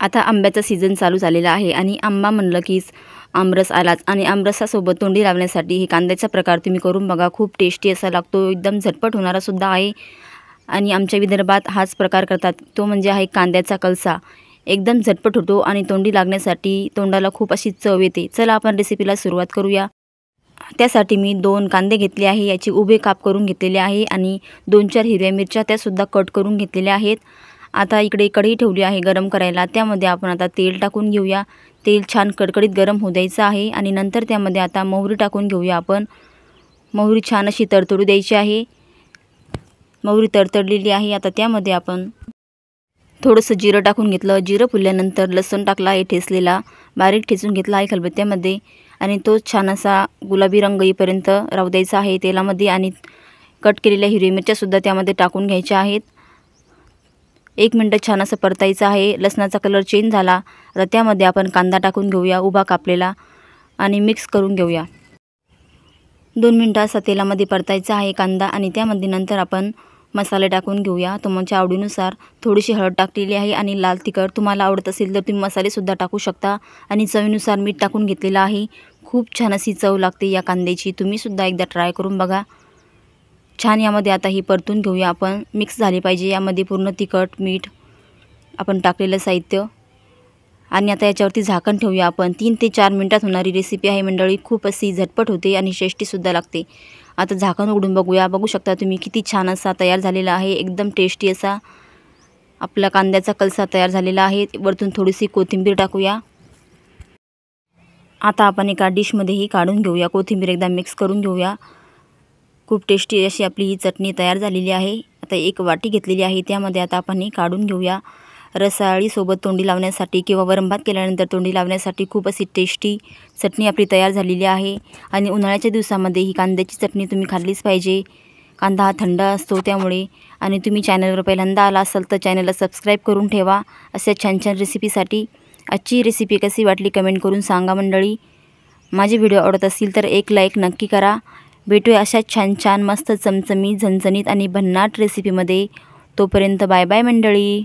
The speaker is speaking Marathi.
आता आंब्याचा सीझन चालू झालेला आहे आणि आंबा म्हणलं कीच आमरस आलाच आणि आमरसासोबत तोंडी लावण्यासाठी हे कांद्याचा प्रकार तुम्ही करून बघा। खूप टेस्टी असा लागतो, एकदम झटपट होणारा सुद्धा आहे आणि आमच्या विदर्भात हाच प्रकार करतात, तो म्हणजे आहे कांद्याचा कलसा। एकदम झटपट होतो आणि तोंडी लागण्यासाठी तोंडाला खूप अशी चव येते। चला आपण रेसिपीला सुरुवात करूया। त्यासाठी मी 2 कांदे घेतले आहे, याचे उभे काप करून घेतलेले आहे आणि 2-4 हिरव्या मिरच्या त्यासुद्धा कट करून घेतलेल्या आहेत। आता इकडे कढई ठेवली आहे गरम करायला, त्यामध्ये आपण आता तेल टाकून घेऊया। तेल छान कडकडीत गरम होऊ द्यायचं आहे आणि नंतर त्यामध्ये आता मोहरी टाकून घेऊया आपण। मोहरी छान अशी तडतडू द्यायची आहे। मोहरी तडतडलेली आहे, आता त्यामध्ये आपण थोडंसं जिरं टाकून घेतलं। जिरं फुलल्यानंतर लसूण टाकला आहे ठेचलेला, बारीक ठेचून घेतला आहे खलबत्त्यामध्ये आणि तो छान असा गुलाबी रंग येईपर्यंत राहू द्यायचा आहे तेलामध्ये आणि कट केलेल्या हिरव्या मिरच्यासुद्धा त्यामध्ये टाकून घ्यायच्या आहेत। 1 मिनिट छान असं परतायचं आहे। लसणाचा कलर चेंज झाला, आता त्यामध्ये आपण कांदा टाकून घेऊया उभा कापलेला आणि मिक्स करून घेऊया। 2 मिनिटं असा तेलामध्ये परतायचा आहे कांदा आणि त्यामध्ये नंतर आपण मसाले टाकून घेऊया तुमच्या आवडीनुसार। थोडीशी हळद टाकलेली आहे आणि लाल तिखट, तुम्हाला आवडत असेल तर तुम्ही मसालेसुद्धा टाकू शकता आणि चवीनुसार मीठ टाकून घेतलेलं आहे। खूप छान अशी चव लागते या कांद्याची, तुम्हीसुद्धा एकदा ट्राय करून बघा। छान यामध्ये आता ही परतून घेऊया आपण, मिक्स झाली पाहिजे यामध्ये पूर्ण तिखट मीठ आपण टाकलेलं साहित्य आणि आता याच्यावरती झाकण ठेवूया आपण। 3 ते 4 मिनिटात होणारी रेसिपी आहे मंडळी, खूप अशी झटपट होते आणि टेस्टीसुद्धा लागते। आता झाकण उघडून बघूया, बघू शकता तुम्ही किती छान असा तयार झालेला आहे, एकदम टेस्टी असा आपला कांद्याचा कलसा तयार झालेला आहे। वरतून थोडीशी कोथिंबीर टाकूया। आता आपण एका डिशमध्येही काढून घेऊया, कोथिंबीर एकदा मिक्स करून घेऊया। खूप टेस्टी अशी आपली ही चटणी तयार झालेली आहे। आता एक वाटी घेतलेली आहे, त्यामध्ये आता आपण ही काढून घेऊया। रसाळीसोबत तोंडी लावण्यासाठी किंवा वरण-भात केल्यानंतर तोंडी लावण्यासाठी खूप अशी टेस्टी चटणी आपली तयार झालेली आहे आणि उन्हाळ्याच्या दिवसामध्ये ही कांद्याची चटणी तुम्ही खाल्लीच पाहिजे। कांदा हा थंड असतो त्यामुळे, आणि तुम्ही चॅनलवर पहिल्यांदा आला असाल तर चॅनलला सबस्क्राईब करून ठेवा अशा छान छान रेसिपीसाठी। आजची रेसिपी कशी वाटली कमेंट करून सांगा मंडळी। माझे व्हिडिओ आवडत असतील तर एक लाईक नक्की करा। भेटूया अशा छान छान मस्त चमचमीत झणझणीत आणि भन्नाट रेसिपीमध्ये। तोपर्यंत बाय बाय मंडळी।